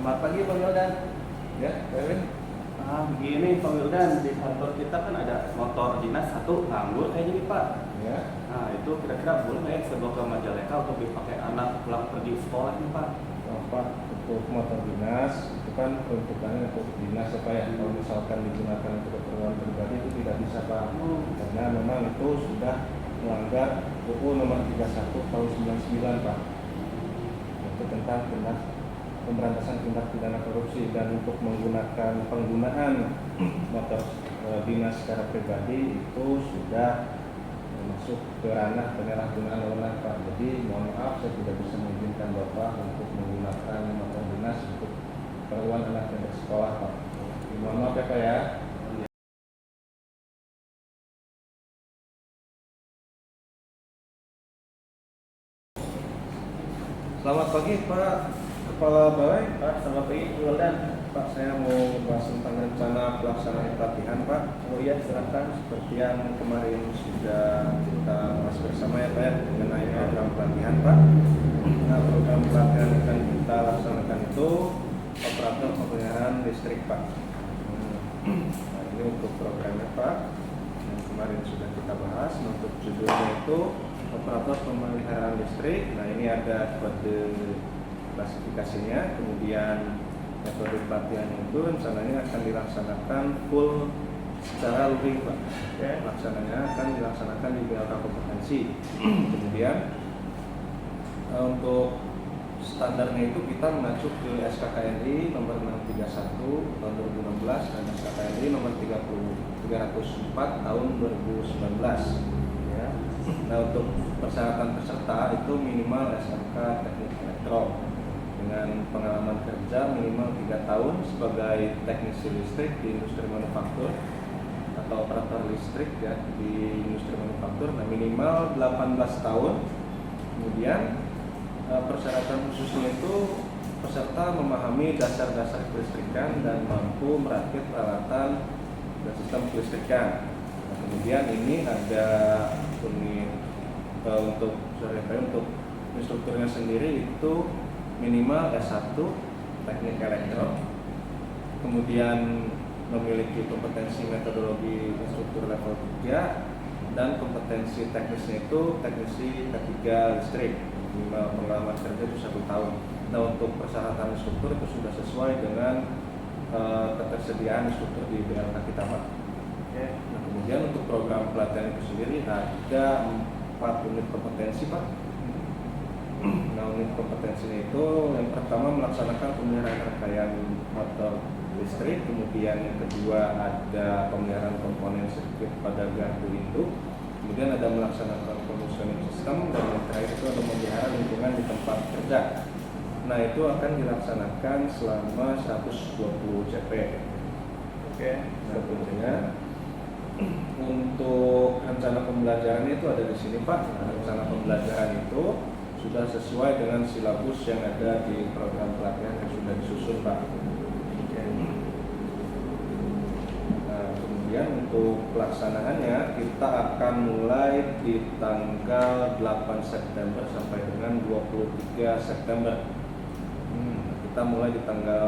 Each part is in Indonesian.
Selamat pagi Pak Wildan. Ya, Kevin. Begini Pak Wildan, di kantor kita kan ada motor dinas satu nganggur kayaknya nih Pak. Ya. Nah itu kira-kira boleh nggak ya saya bawa ke Majalengka untuk dipakai anak pulang pergi sekolah nih Pak? Pak, untuk motor dinas itu kan peruntukannya untuk dinas apa ya? Kalau misalkan digunakan untuk keperluan pribadi itu tidak bisa Pak. Karena memang itu sudah melanggar UU nomor 31 tahun 99 Pak. Itu tentang pemberantasan tindak pidana korupsi, dan untuk penggunaan motor dinas secara pribadi itu sudah masuk ke ranah penyalahgunaan wewenang Pak. Jadi mohon maaf saya tidak bisa mengizinkan Bapak untuk menggunakan motor dinas untuk keperluan anak yang bersekolah Pak. Mohon maaf ya Pak ya. Selamat pagi Pak Kepala Balai. Pak, selamat pagi Pak Wildan. Pak, saya mau membahas tentang rencana pelaksanaan pelatihan Pak. Oh iya silahkan. Seperti yang kemarin sudah kita bahas bersama ya Pak ya, mengenai program pelatihan Pak. Nah, program pelatihan yang akan kita laksanakan itu operator pemeliharaan listrik Pak. Nah, ini untuk programnya Pak, yang kemarin sudah kita bahas. Untuk judulnya itu operator pemeliharaan listrik. Nah, ini ada kode klasifikasinya, kemudian metode pelatihan itu rencananya akan dilaksanakan full secara luring Pak. Laksananya akan dilaksanakan di BLK kompetensi. Kemudian untuk standarnya itu kita mengacu ke SKKNI nomor 631 tahun 2016 dan SKKNI nomor 304 tahun 2019 ya. Nah, untuk persyaratan peserta itu minimal SMK Teknik Elektro dengan pengalaman kerja minimal 3 tahun sebagai teknisi listrik di industri manufaktur atau operator listrik ya di industri manufaktur. Nah, minimal 18 tahun. Kemudian persyaratan khususnya itu peserta memahami dasar-dasar kelistrikan dan mampu merakit peralatan dan sistem kelistrikan. Nah, kemudian ini ada unit untuk instrukturnya sendiri itu minimal S1 teknik elektro, kemudian memiliki kompetensi metodologi instruktur level 3 dan kompetensi teknisnya itu teknisi K3 listrik, minimal pengalaman kerja itu 1 tahun. Nah, untuk persyaratan instruktur itu sudah sesuai dengan ketersediaan instruktur di BLK kita Pak. Nah, kemudian untuk program pelatihan itu sendiri ada 4 unit kompetensi Pak. Nah, unit kompetensinya itu yang pertama melaksanakan pemeliharaan rangkaian motor listrik, kemudian yang kedua ada pemeliharaan komponen sirkuit pada gardu induk, kemudian ada melaksanakan commissioning system, dan yang terakhir itu ada memelihara lingkungan di tempat kerja. Nah, itu akan dilaksanakan selama 120 CP. Nah, tentunya untuk rencana pembelajaran itu ada di sini Pak. Nah, rencana pembelajaran itu sudah sesuai dengan silabus yang ada di program pelatihan yang sudah disusun Pak. Nah, kemudian untuk pelaksanaannya kita akan mulai di tanggal 8 September sampai dengan 23 September. Kita mulai di tanggal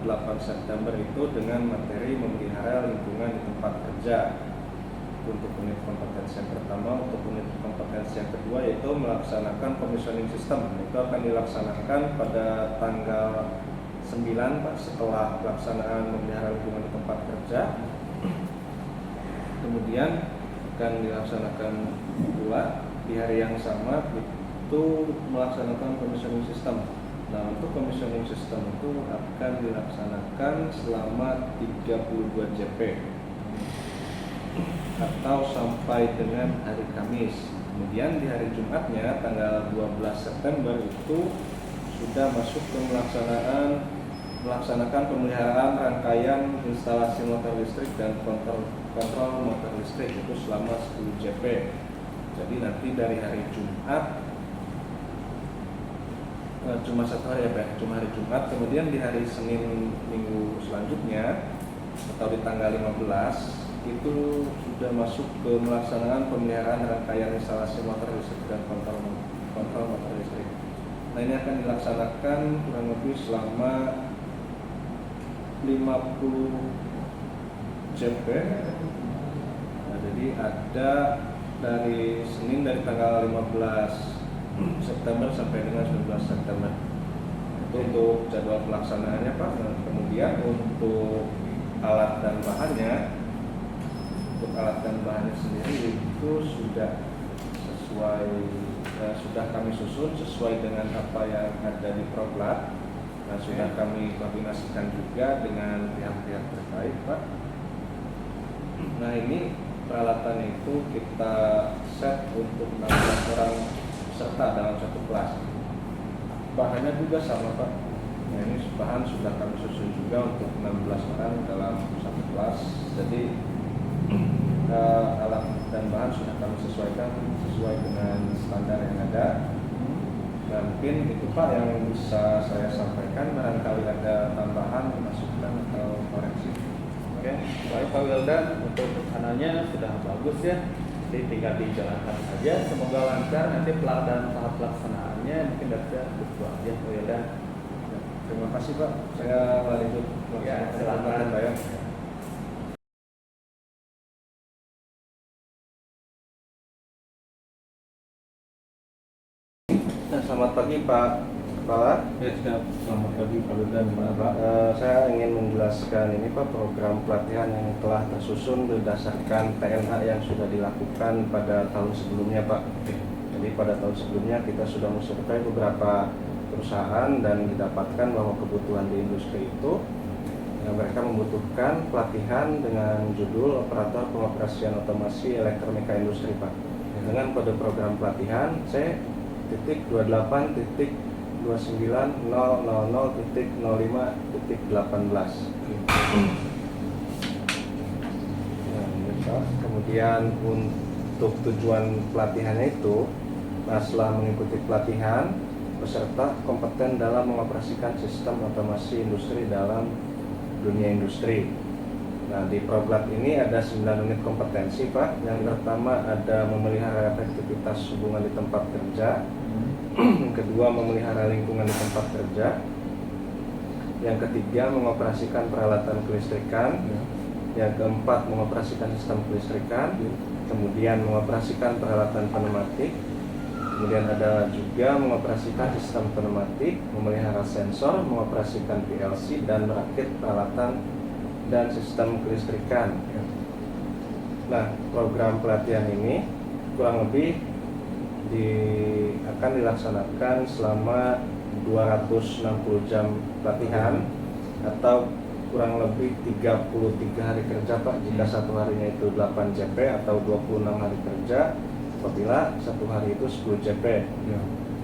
8 September itu dengan materi memelihara lingkungan di tempat kerja. Untuk unit kompetensi yang pertama. Untuk unit kompetensi yang kedua yaitu melaksanakan commissioning system. Itu akan dilaksanakan pada tanggal 9 Pak, setelah pelaksanaan memelihara lingkungan di tempat kerja. Kemudian akan dilaksanakan pula di hari yang sama itu melaksanakan commissioning system. Nah, untuk commissioning system itu akan dilaksanakan selama 32 JP atau sampai dengan hari Kamis. Kemudian di hari Jumatnya tanggal 12 September itu sudah masuk ke melaksanakan pemeliharaan rangkaian instalasi motor listrik dan kontrol motor listrik itu selama 10 JP. Jadi nanti dari hari Jumat cuma 1 hari ya Pak, cuma hari Jumat. Kemudian di hari Senin minggu selanjutnya atau di tanggal 15 itu sudah masuk ke melaksanakan pemeliharaan rangkaian instalasi motor listrik dan kontrol motor listrik. Nah, ini akan dilaksanakan kurang lebih selama 50 JP. Nah, jadi ada dari Senin dari tanggal 15 September sampai dengan 19 September. Itu untuk jadwal pelaksanaannya Pak. Nah, kemudian untuk alat dan bahannya, sendiri itu sudah sesuai, sudah kami susun sesuai dengan apa yang ada di Proklat. Nah, sudah kami koordinasikan juga dengan pihak-pihak terkait Pak. Nah, ini peralatan itu kita set untuk 16 orang peserta dalam satu kelas. Bahannya juga sama Pak. Nah, ini bahan sudah kami susun juga untuk 16 orang dalam satu kelas. Jadi alat dan bahan sudah kami sesuaikan sesuai dengan standar yang ada. Nah, mungkin itu Pak yang bisa saya sampaikan. Barangkali ada tambahan, masukan atau koreksi. Oke, baik Pak Wildan, untuk ananya sudah bagus ya. Jadi tinggal dijalankan saja. Semoga lancar nanti dan tahap pelaksanaannya mungkin bisa betul aja Pak Wildan. Terima kasih Pak. Saya lanjut. Ya, silakan Pak. Nah, selamat pagi Pak Kepala. Ya, siap. Selamat pagi Pak Wildan. Pak. Saya ingin menjelaskan ini Pak, program pelatihan yang telah tersusun berdasarkan TNH yang sudah dilakukan pada tahun sebelumnya Pak. Jadi pada tahun sebelumnya kita sudah mensurvei beberapa perusahaan dan didapatkan bahwa kebutuhan di industri itu mereka membutuhkan pelatihan dengan judul Operator Pengoperasian Otomasi Elektronika Industri Pak. Dengan kode program pelatihan C.29.000.05.18. Kemudian untuk tujuan pelatihannya itu, setelah mengikuti pelatihan, peserta kompeten dalam mengoperasikan sistem otomasi industri dalam dunia industri. Nah, di Proklat ini ada 9 unit kompetensi Pak. Yang pertama ada memelihara efektivitas hubungan di tempat kerja. Yang kedua memelihara lingkungan di tempat kerja. Yang ketiga mengoperasikan peralatan kelistrikan. Yang keempat mengoperasikan sistem kelistrikan. Kemudian mengoperasikan peralatan pneumatik. Kemudian ada juga mengoperasikan sistem pneumatik, memelihara sensor, mengoperasikan PLC dan merakit peralatan dan sistem kelistrikan. Nah, program pelatihan ini kurang lebih akan dilaksanakan selama 260 jam pelatihan atau kurang lebih 33 hari kerja Pak. Jika satu harinya itu 8 JP atau 26 hari kerja, apabila satu hari itu 10 JP.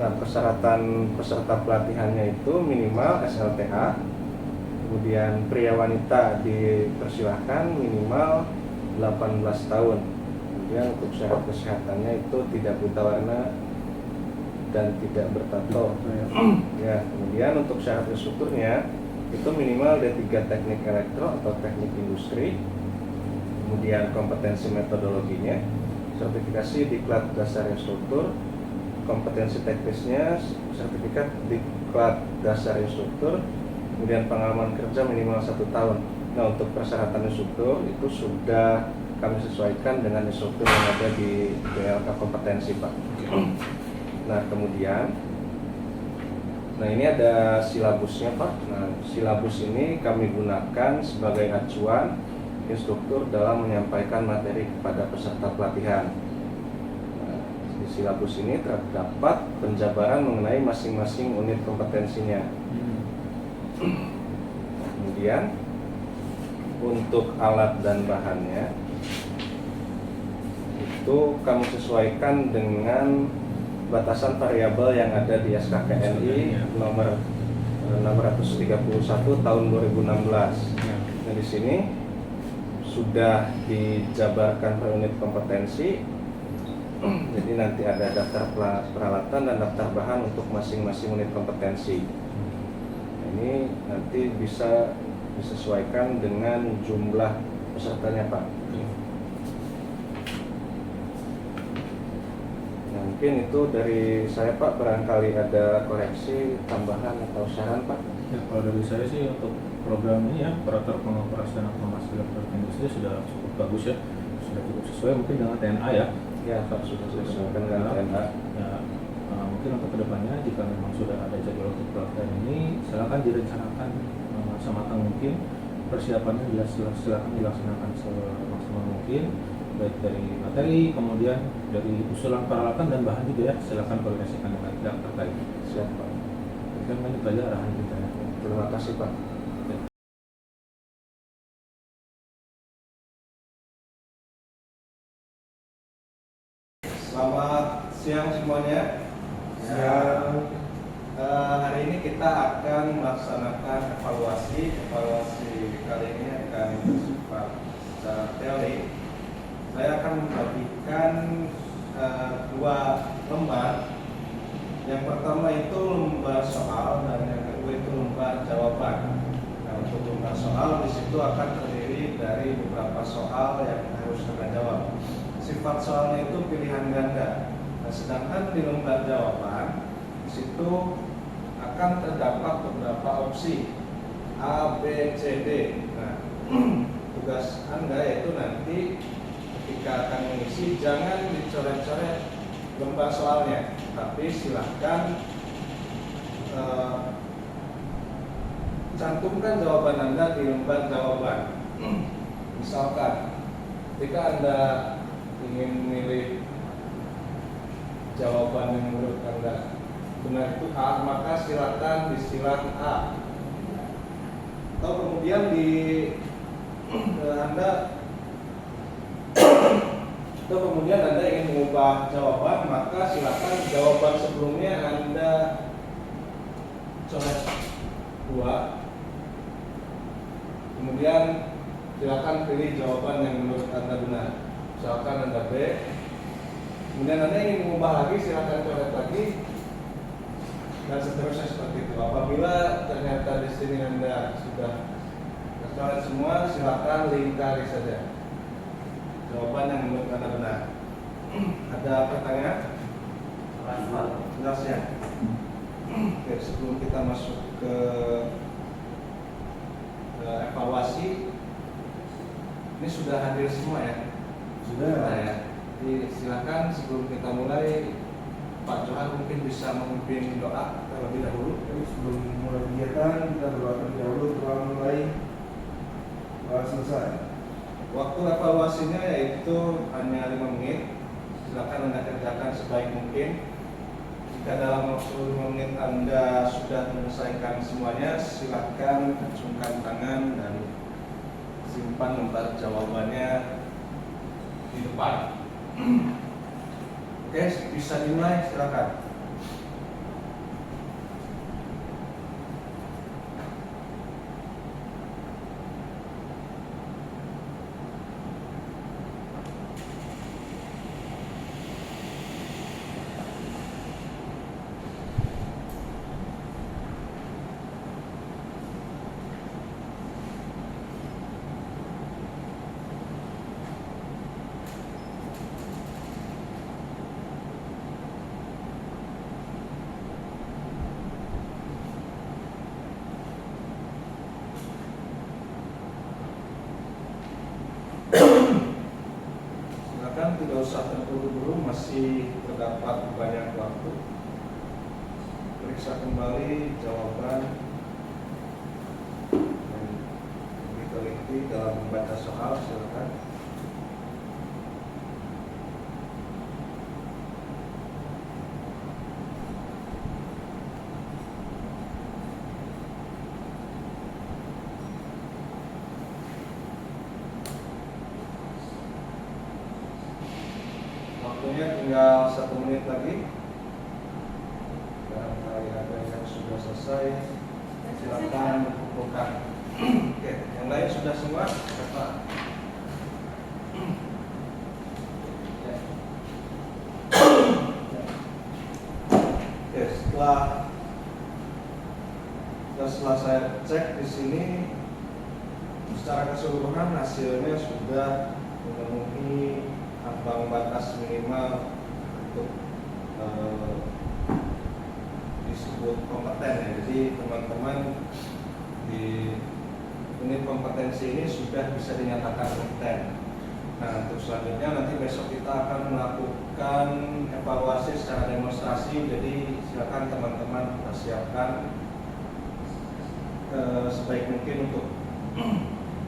Nah, persyaratan peserta pelatihannya itu minimal SLTA, kemudian pria wanita dipersilahkan minimal 18 tahun. Kemudian untuk syarat kesehatannya itu tidak buta warna dan tidak bertato. Ya, kemudian untuk syarat instrukturnya itu minimal D3 teknik elektro atau teknik industri. Kemudian kompetensi metodologinya, sertifikasi diklat dasar instruktur, kompetensi teknisnya, sertifikat diklat dasar instruktur, kemudian pengalaman kerja minimal 1 tahun. Nah, untuk persyaratan instruktur itu sudah kami sesuaikan dengan instruktur yang ada di BLK kompetensi Pak. Nah, kemudian ini ada silabusnya Pak. Nah, silabus ini kami gunakan sebagai acuan instruktur dalam menyampaikan materi kepada peserta pelatihan. Nah, di silabus ini terdapat penjabaran mengenai masing-masing unit kompetensinya. Kemudian untuk alat dan bahannya itu kami sesuaikan dengan batasan variabel yang ada di SKKNI nomor 631 tahun 2016. Nah, di sini sudah dijabarkan per unit kompetensi. Jadi nanti ada daftar peralatan dan daftar bahan untuk masing-masing unit kompetensi. Ini nanti bisa disesuaikan dengan jumlah pesertanya Pak. Nah, Nah, mungkin itu dari saya Pak, barangkali ada koreksi, tambahan atau saran Pak. Ya, kalau dari saya sih untuk program ini ya, operator pengoperasian informasi elektronik industri sudah cukup bagus ya, sudah cukup sesuai mungkin dengan TNA ya. Ya Pak, sudah sesuai dengan TNA. Ya, mungkin untuk kedepannya jika memang sudah ada jadwal untuk pelatihan ini, silakan direncanakan sematang mungkin, persiapannya silakan dilaksanakan semaksimal mungkin, baik dari materi, kemudian dari usulan peralatan dan bahan juga ya, silakan koordinasikan dengan pihak terkait. Siap Pak. Mungkin itu aja arahan kita ya. Terima kasih Pak. Selamat siang semuanya. Hari ini kita akan melaksanakan evaluasi. Evaluasi kali ini akan bersifat secara teori. Saya akan membagikan dua lembar. Yang pertama itu lembar soal dan yang kedua itu lembar jawaban. Nah, untuk lembar soal di situ akan terdiri dari beberapa soal yang harus kita jawab. Sifat soalnya itu pilihan ganda. Nah, sedangkan di lembar jawaban di situ akan terdapat beberapa opsi A, B, C, D. Nah, tugas Anda yaitu nanti ketika akan mengisi jangan dicoret-coret lembar soalnya, tapi silahkan cantumkan jawaban Anda di lembar jawaban. Misalkan ketika Anda ingin memilih jawaban yang menurut Anda benar itu A, maka silakan di silang A. Atau kemudian di Anda ingin mengubah jawaban, maka silakan jawaban sebelumnya Anda coret 2. Kemudian silakan pilih jawaban yang menurut Anda benar. Misalkan Anda B. Kemudian Anda ingin mengubah lagi, silakan coret lagi. Dan seterusnya seperti itu. Apabila ternyata di sini Anda sudah tercoret semua, silakan lingkari saja jawaban yang menurut Anda benar. Ada pertanyaan? Jelas ya? Oke, sebelum kita masuk ke evaluasi, ini sudah hadir semua ya? Sudah ya. Jadi silakan sebelum kita mulai, Pak Johan mungkin bisa memimpin doa terlebih dahulu. Sebelum mulai kegiatan, kita berdoa dahulu telah mulai selesai. Waktu evaluasinya yaitu hanya 5 menit. Silakan Anda kerjakan sebaik mungkin. Jika dalam waktu 5 menit Anda sudah menyelesaikan semuanya, silakan acungkan tangan dan simpan lembar jawabannya di depan. Oke, bisa dimulai, silakan. Tidak usah terburu-buru, masih terdapat banyak waktu. Periksa kembali jawaban dan lebih teliti dalam membaca soal, silakan. Waktunya tinggal 1 menit lagi. Barangkali ada yang sudah selesai, silakan kumpulkan. Oke, yang lain sudah semua? Pak. Oke, setelah saya cek di sini, secara keseluruhan hasilnya sudah memenuhi ambang batas minimal untuk eh, disebut kompeten ya. Jadi teman-teman di unit kompetensi ini sudah bisa dinyatakan kompeten. Nah, untuk selanjutnya nanti besok kita akan melakukan evaluasi secara demonstrasi. Jadi silakan teman-teman kita siapkan sebaik mungkin untuk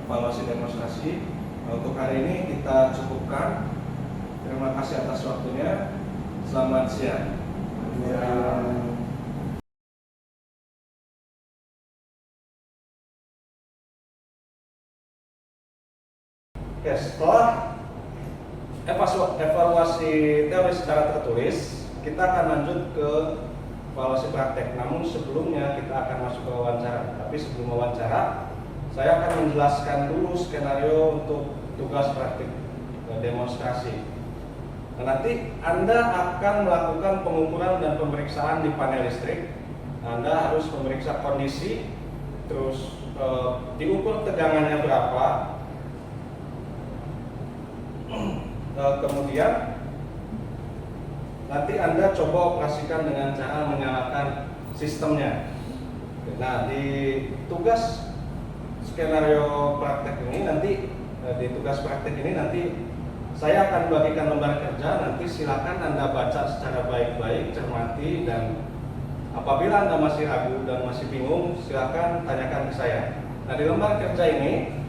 evaluasi demonstrasi. Nah, untuk hari ini kita cukupkan. Terima kasih atas waktunya. Selamat siang. Oke, setelah evaluasi teori secara tertulis, kita akan lanjut ke evaluasi praktek. Namun sebelumnya kita akan masuk ke wawancara. Tapi sebelum wawancara, saya akan menjelaskan dulu skenario untuk tugas praktik demonstrasi. Nah, nanti Anda akan melakukan pengukuran dan pemeriksaan di panel listrik. Anda harus memeriksa kondisi, terus diukur tegangannya berapa. Kemudian nanti Anda coba operasikan dengan cara menyalakan sistemnya. Nah, di tugas skenario praktek ini nanti saya akan bagikan lembar kerja. Nanti silakan Anda baca secara baik-baik, cermati, dan apabila Anda masih ragu dan masih bingung, silakan tanyakan ke saya. Nah, di lembar kerja ini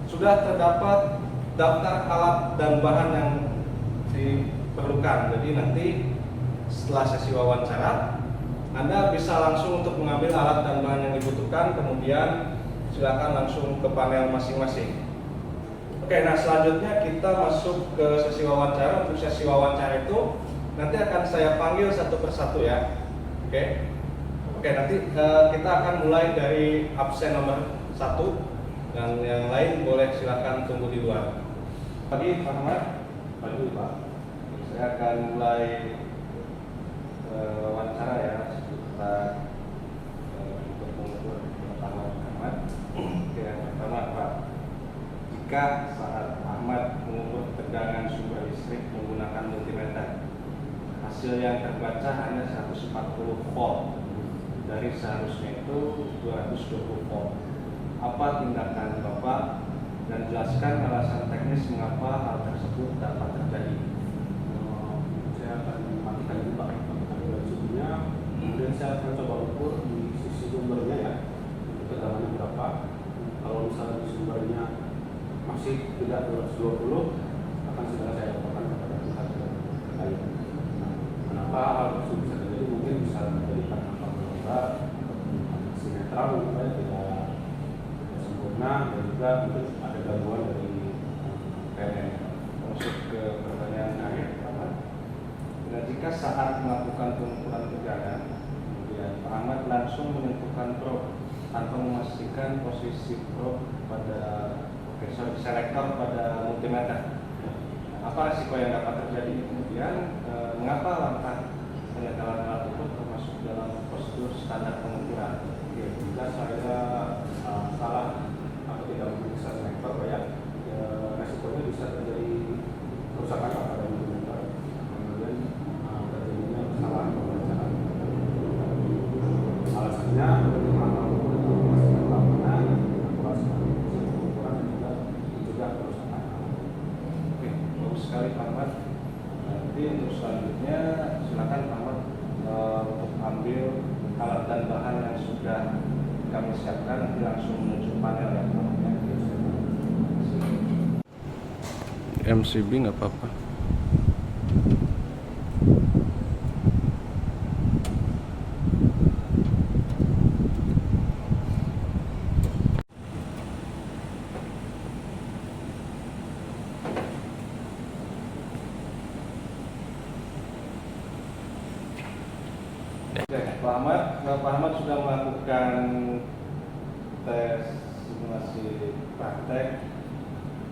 sudah terdapat daftar alat dan bahan yang diperlukan. Jadi nanti setelah sesi wawancara, Anda bisa langsung untuk mengambil alat dan bahan yang dibutuhkan, kemudian silakan langsung ke panel masing-masing. Oke, nah selanjutnya kita masuk ke sesi wawancara. Untuk sesi wawancara itu nanti akan saya panggil satu persatu ya. Oke, nanti kita akan mulai dari absen nomor 1 dan yang lain boleh silakan tunggu di luar. Pagi Pak Ahmad. Pagi Pak. Saya akan mulai wawancara ya. Kita untuk mengukur pertama Ahmad. Oke, yang pertama Pak, jika saat Ahmad mengukur tegangan sumber listrik menggunakan multimeter, hasil yang terbaca hanya 140 volt dari seharusnya itu 220 volt. Apa tindakan Bapak, dan jelaskan alasan teknis mengapa hal tersebut dapat terjadi? Saya akan matikan dulu Pak, matikan suhunya, kemudian saya akan coba ukur di sisi sumbernya ya, tegangannya berapa. Kalau misalnya di sumbernya masih tidak 220, akan segera saya laporkan kepada pihak terkait. Nah, kenapa hal tersebut bisa terjadi? Mungkin bisa terjadi karena faktor lembab, masih netral, supaya tidak sempurna, dan juga mungkin ada gangguan dari PLN. Masuk ke pertanyaan akhir, Pak. Dan jika saat melakukan pengukuran tegangan, kemudian Pak Ahmad langsung menentukan probe tanpa memastikan posisi probe pada selektor pada multimeter, apa resiko yang dapat terjadi? Kemudian mengapa langkah penyegalan alat tersebut termasuk dalam prosedur standar pengukuran? Jika saya salah atau tidak memeriksa selektor ya, resikonya bisa terjadi kerusakan pada multimeter, kemudian terjadinya kesalahan pembacaan. Alasannya bagaimana memastikan keamanan, akurasi pengukuran, dan juga mencegah kerusakan. Oke, bagus sekali Pak Ahmad. Nanti untuk selanjutnya silakan Pak Ahmad untuk ambil alat dan bahan yang sudah kami siapkan, nanti langsung menuju panel ya Pak. MCB nggak apa-apa. Pak Ahmad sudah melakukan tes simulasi praktek,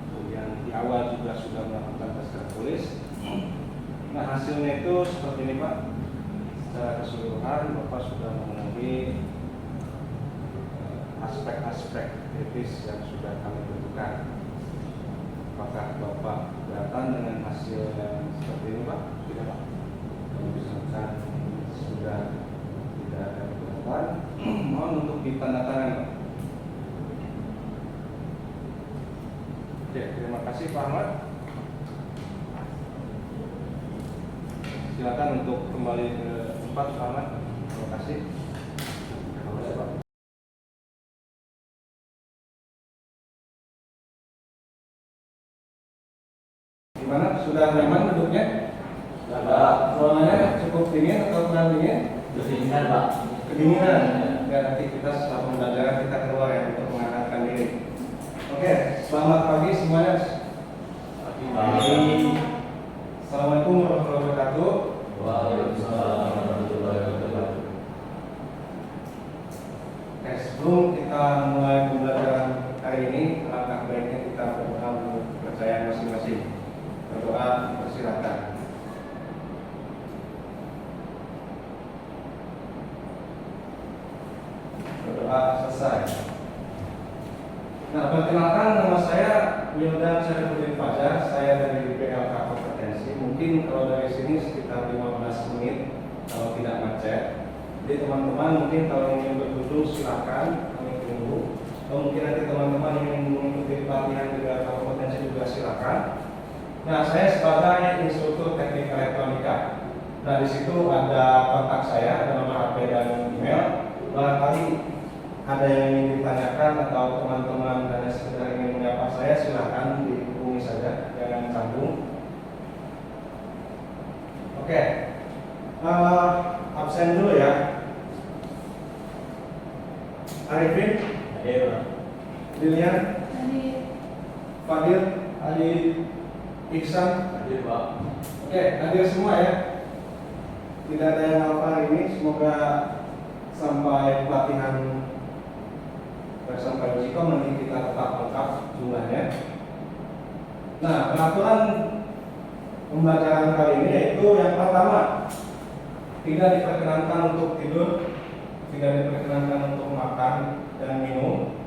kemudian di awal juga sudah melakukan tes tertulis. Nah, hasilnya itu seperti ini Pak. Secara keseluruhan Bapak sudah memenuhi aspek-aspek kritis yang sudah kami tentukan. Apakah Bapak keberatan dengan hasil yang seperti ini Pak? Tidak Pak. misalkan sudah tidak ada keberatan, Mohon untuk ditandatangani, Pak. Oke, terima kasih Pak Ahmad. Silakan untuk kembali ke tempat Pak Ahmad. Terima kasih. Gimana? Sudah nyaman duduknya? Ruangannya cukup dingin atau kurang dingin? Kedinginan, Pak. Kedinginan. Ya, nanti kita setelah pembelajaran kita keluar ya untuk menghangatkan diri. Oke, selamat pagi semuanya. Pagi. Assalamualaikum warahmatullahi wabarakatuh. Waalaikumsalam warahmatullahi wabarakatuh. Oke, sebelum kita mulai pembelajaran hari ini, alangkah baiknya kita berdoa menurut kepercayaan masing-masing. Berdoa, persilakan. Berdoa selesai. Nah, perkenalkan nama saya Wildan Syarifuddin Fajar. Saya dari BLK Kompetensi. Mungkin kalau dari sini sekitar 15 menit kalau tidak macet. Jadi teman-teman mungkin kalau ingin berduduk silakan, kami tunggu. Atau mungkin nanti teman-teman ingin mengikuti pelatihan di BLK Kompetensi juga silakan. Nah, saya sebagai instruktur teknik elektronika. Nah, di situ ada kontak saya, ada nomor HP dan email. Barangkali ada yang ingin ditanyakan atau teman-teman dan sekedar ingin menyapa saya, silakan dihubungi saja, jangan canggung. Oke, absen dulu ya. Arifin, Ayo, Pak. Lilian, Fadil, Ali, Iksan. Hadir, Pak. Oke, hadir semua ya. Tidak ada yang hafal hari ini. Semoga sampai pelatihan sampai Ujikom nanti kita tetap lengkap jumlahnya. Nah, peraturan pembelajaran kali ini yaitu yang pertama, tidak diperkenankan untuk tidur, tidak diperkenankan untuk makan dan minum,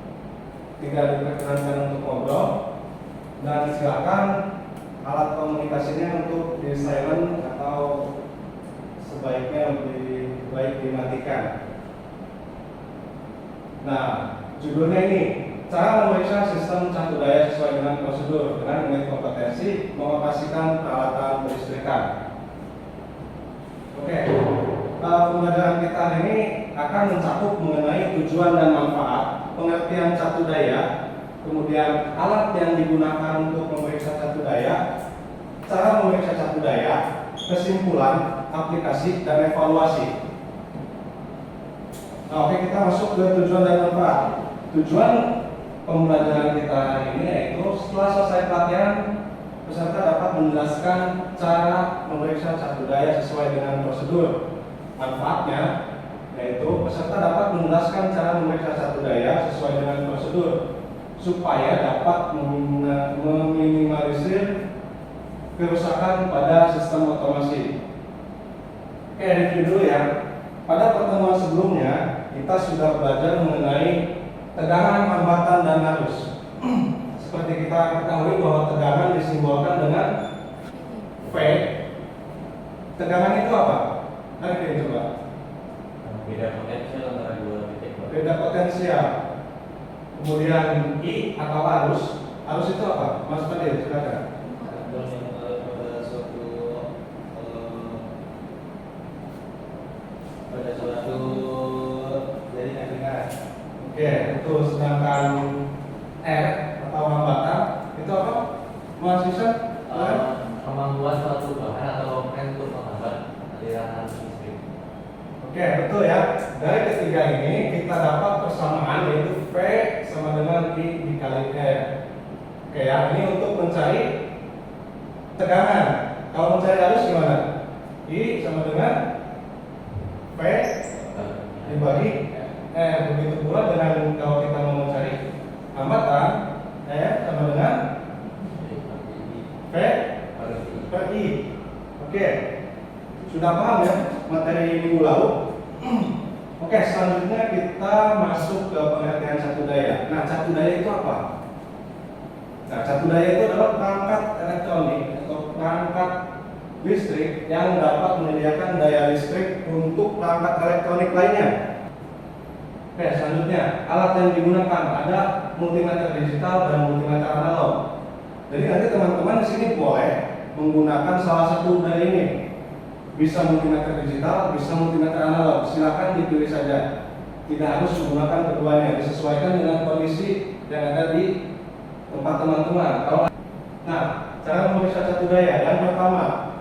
tidak diperkenankan untuk ngobrol, dan silakan alat komunikasinya untuk di silent atau sebaiknya lebih baik dimatikan. Nah, judulnya ini, cara memeriksa sistem catur daya sesuai dengan prosedur dengan unit kompetensi mengoperasikan peralatan berlistrikan. Oke, pembelajaran kita hari ini akan mencakup mengenai tujuan dan manfaat, pengertian catur daya, kemudian alat yang digunakan untuk memeriksa catur daya, cara memeriksa catur daya, kesimpulan, aplikasi, dan evaluasi. Nah, oke, kita masuk ke tujuan dan manfaat. Tujuan pembelajaran kita hari ini yaitu setelah selesai pelatihan, peserta dapat menjelaskan cara memeriksa catur daya sesuai dengan prosedur. Manfaatnya yaitu peserta dapat menjelaskan cara memeriksa catur daya sesuai dengan prosedur supaya dapat meminimalisir kerusakan pada sistem otomasi. Oke, review dulu ya. Pada pertemuan sebelumnya kita sudah belajar mengenai tegangan, hambatan, dan arus. Seperti kita ketahui bahwa tegangan disimbolkan dengan V. Tegangan itu apa? Mari coba. Beda potensial antara dua titik. Beda potensial. Kemudian I atau arus. Arus itu apa? Mas Fadil, silakan. Pada suatu jaringan lingkaran. Oke, itu sedangkan R atau hambatan itu apa? Mahasiswa? Kemampuan suatu bahan atau komponen untuk menghambat aliran arus listrik. Oke, betul ya. Dari ketiga ini kita dapat persamaan yaitu V sama dengan I dikali R. Oke ya, ini untuk mencari tegangan. Kalau mencari arus gimana? I sama dengan V dibagi R. Begitu pula dengan kalau kita mau mencari hambatan, sama dengan V per I. Oke, sudah paham ya materi minggu lalu? Oke, selanjutnya kita masuk ke pengertian catur daya. Nah, catur daya itu apa? Nah, catur daya itu adalah perangkat elektronik atau perangkat listrik yang dapat menyediakan daya listrik untuk perangkat elektronik lainnya. Oke, selanjutnya alat yang digunakan ada multimeter digital dan multimeter analog. Jadi nanti teman-teman di sini boleh menggunakan salah satu dari ini. Bisa multimeter digital, bisa multimeter analog. Silakan dipilih saja. Tidak harus menggunakan keduanya. Disesuaikan dengan kondisi yang ada di tempat teman-teman. Nah, cara memeriksa satu daya yang pertama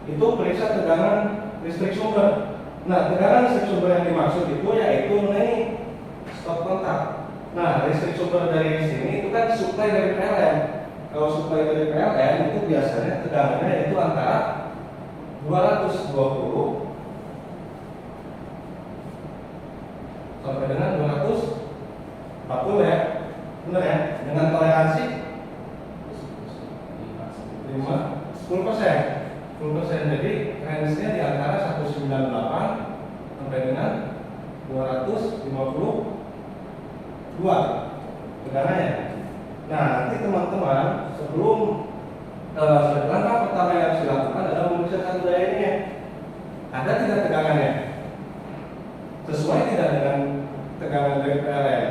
itu periksa tegangan listrik sumber. Nah, tegangan listrik sumber yang dimaksud itu yaitu ini stop kontak. Nah, listrik sumber dari sini itu kan suplai dari PLN. Kalau suplai dari PLN itu biasanya tegangannya itu antara 220 sampai dengan 240 ya, benar ya? Dengan toleransi 10%. Jadi range-nya di antara 198 sampai dengan 252 tegangannya. Nah, nanti teman-teman sebelum langkah pertama yang harus dilakukan adalah memeriksa satu daya ini ya. Ada tidak tegangannya? Sesuai tidak dengan tegangan dari PLN?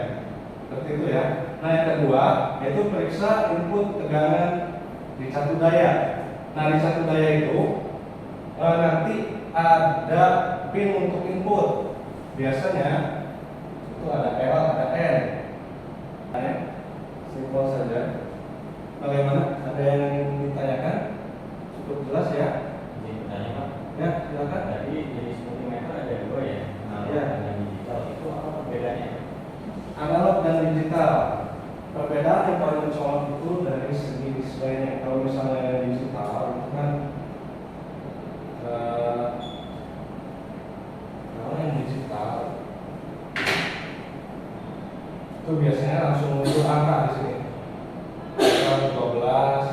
Seperti itu ya. Nah, yang kedua yaitu periksa input tegangan di satu daya. Nah, di satu daya itu nanti ada pin untuk input. Biasanya itu ada L, ada N. Simpel saja. Bagaimana? Ada yang ingin ditanyakan? Cukup jelas ya? Ini pertanyaan Pak. Ya, silakan. Tadi jenis multimeter ada dua ya, analog Ya. dan digital. Itu apa perbedaannya? Analog dan digital. Perbedaan yang paling mencolok itu dari segi displaynya. Kalau misalnya yang digital itu kan kalau yang digital itu biasanya langsung muncul angka di sini. 12,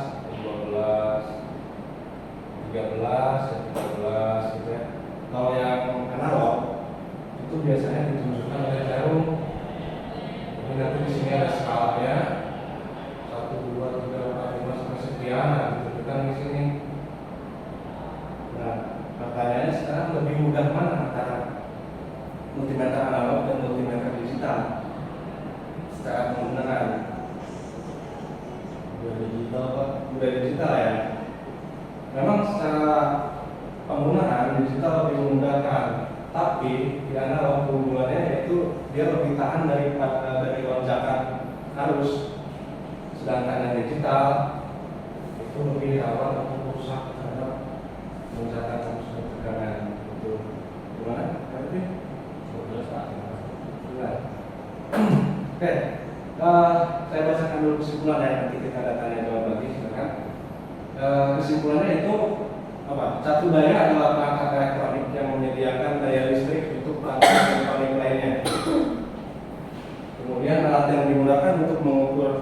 13 gitu ya. Kalau yang analog itu biasanya ditunjukkan oleh jarum. Ini nanti di sini ada skalanya 1, 2, 3, 4, 5 sampai sekian. Nah, ditunjukkan di sini. Nah, pertanyaannya sekarang lebih mudah mana antara multimeter analog dan multimeter digital secara penggunaan? Udah digital Pak. Udah digital ya. Memang secara penggunaan digital lebih memudahkan, tapi di analog keunggulannya yaitu dia lebih tahan dari lonjakan arus. Sedangkan yang digital itu lebih rawan untuk rusak terhadap lonjakan arus dan tegangan. Itu gimana? Berarti? Jelas Pak. Benar. Oke. Saya bacakan dulu kesimpulannya, nanti kita ada tanya jawab lagi, silakan. Kesimpulannya itu apa? Satu daya adalah perangkat elektronik yang menyediakan daya listrik untuk perangkat elektronik lainnya. Kemudian alat yang digunakan untuk mengukur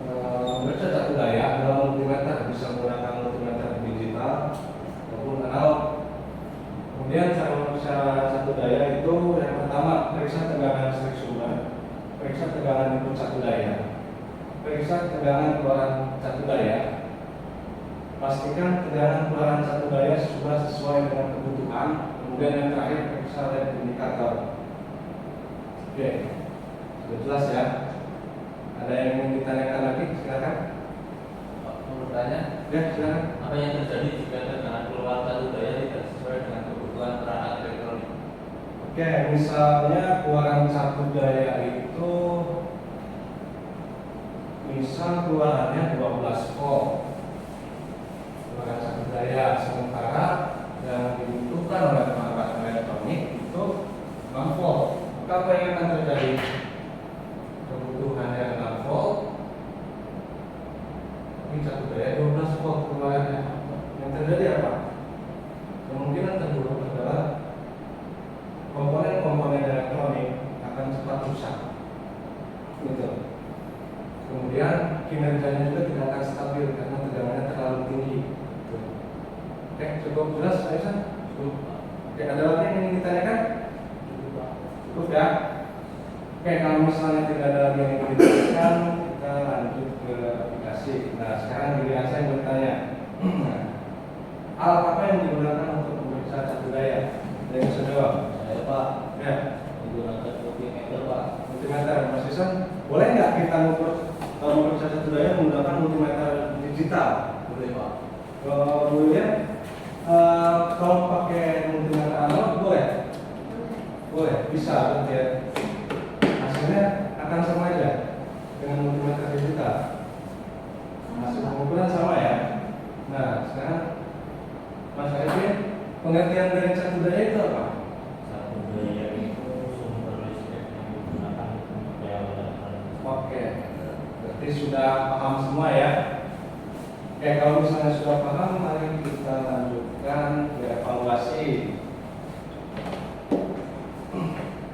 memeriksa satu daya adalah multimeter, bisa menggunakan multimeter digital maupun analog. Kemudian cara memeriksa satu daya itu yang pertama periksa tegangan listrik sumber, periksa tegangan input satu daya, periksa tegangan keluaran satu daya. Pastikan tegangan keluaran satu daya sudah sesuai dengan kebutuhan. Kemudian yang terakhir periksa LED indikator. Oke, sudah jelas ya. Ada yang ingin ditanyakan lagi? Silakan. Pak, mau bertanya? Ya, silakan. Apa yang terjadi jika tegangan keluar satu daya tidak sesuai dengan kebutuhan perangkat elektronik? Oke, misalnya keluaran satu daya itu misal keluarannya 12 volt. Keluaran satu daya, sementara yang dibutuhkan oleh perangkat elektronik itu 6 volt. Maka apa yang akan terjadi? Kebutuhannya 6 volt, ini satu daya 12 volt keluarannya. Yang terjadi apa? Kemungkinan terburuk adalah komponen-komponen elektronik akan cepat rusak. Gitu. Kemudian kinerjanya juga tidak akan stabil karena tegangannya terlalu tinggi. Gitu. Oke, cukup jelas, Aisyah? Cukup. Oke, ada lagi yang ingin ditanyakan? Cukup ya? Oke, kalau misalnya tidak ada lagi yang ingin ditanyakan, kita lanjut ke aplikasi. Nah, sekarang giliran saya bertanya. Alat apa yang digunakan untuk memeriksa cat budaya? Ada yang bisa jawab? Saya Pak Ya, menggunakan multimeter Pak. multimeter. Mas Isan, boleh nggak kita memeriksa cat budaya menggunakan multimeter digital? Boleh Pak. Kalau William, kalau pakai multimeter analog boleh? Boleh, bisa berarti ya. Hasilnya akan sama aja dengan multimeter digital. Hasil pengukuran sama ya. Nah, sekarang Mas Arifin, pengertian dari cat budaya itu apa? Cat budaya itu sumber listrik yang digunakan untuk penyalahan. Oke, berarti sudah paham semua ya. Oke, kalau misalnya sudah paham, mari kita lanjutkan ke evaluasi.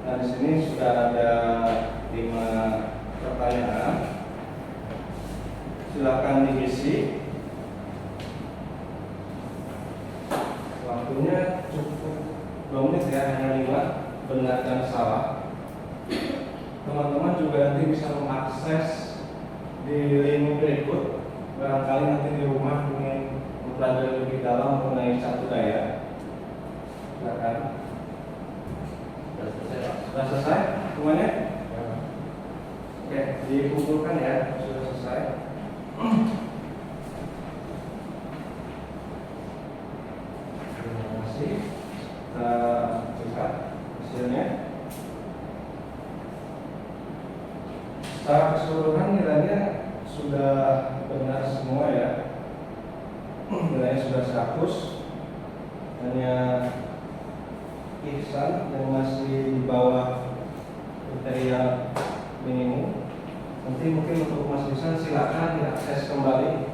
Nah, di sini sudah ada 5 pertanyaan. Silakan diisi. Waktunya cukup 2 menit ya, hanya 5, benar dan salah. Teman-teman juga nanti bisa mengakses di link berikut. Barangkali nanti di rumah ingin mempelajari lebih dalam mengenai cat budaya. Silakan. Sudah selesai Pak. Sudah selesai semuanya? Oke, dikumpulkan ya, sudah selesai. Terima kasih. Kita lihat hasilnya. Secara keseluruhan nilainya sudah benar semua ya. Nilainya sudah 100. Hanya Ihsan yang masih di bawah kriteria minimum. Nanti mungkin untuk Mas Ihsan silakan diakses kembali.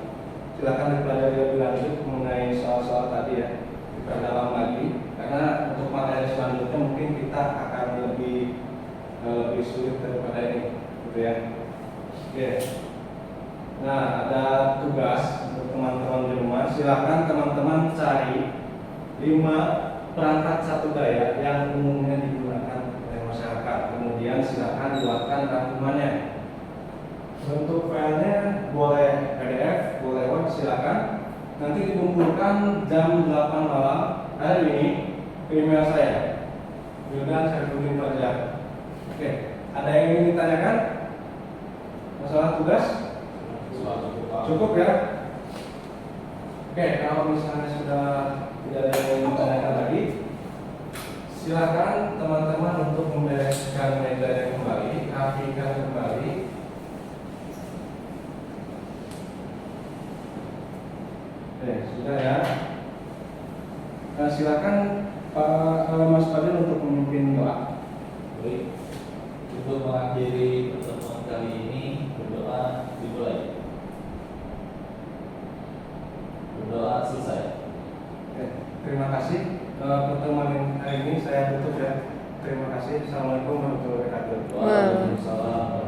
Silakan dipelajari lebih lanjut mengenai soal-soal tadi ya. Kita dalam lagi karena untuk materi selanjutnya mungkin kita akan lebih sulit daripada ini, gitu ya. Oke. Nah, ada tugas untuk teman-teman di rumah. Silakan teman-teman cari 5 perangkat cat budaya yang umumnya digunakan oleh masyarakat. Kemudian silakan buatkan rangkumannya. Bentuk filenya boleh PDF, boleh Word, silakan. Nanti dikumpulkan jam 8 malam hari ini ke email saya. Wildan Saifuddin Fajar. Oke, ada yang ingin ditanyakan? Masalah tugas? Cukup ya? Oke, kalau misalnya sudah tidak ada yang ingin ditanyakan lagi, silakan teman-teman untuk membereskan mejanya kembali, rapikan kembali. Oke, sudah ya. Nah, silakan Pak Mas Fadil untuk memimpin doa. Baik. Untuk mengakhiri pertemuan kali ini berdoa dimulai. Berdoa selesai. Oke, terima kasih. Pertemuan hari ini saya tutup ya. Terima kasih. Assalamualaikum warahmatullahi wabarakatuh. Waalaikumsalam.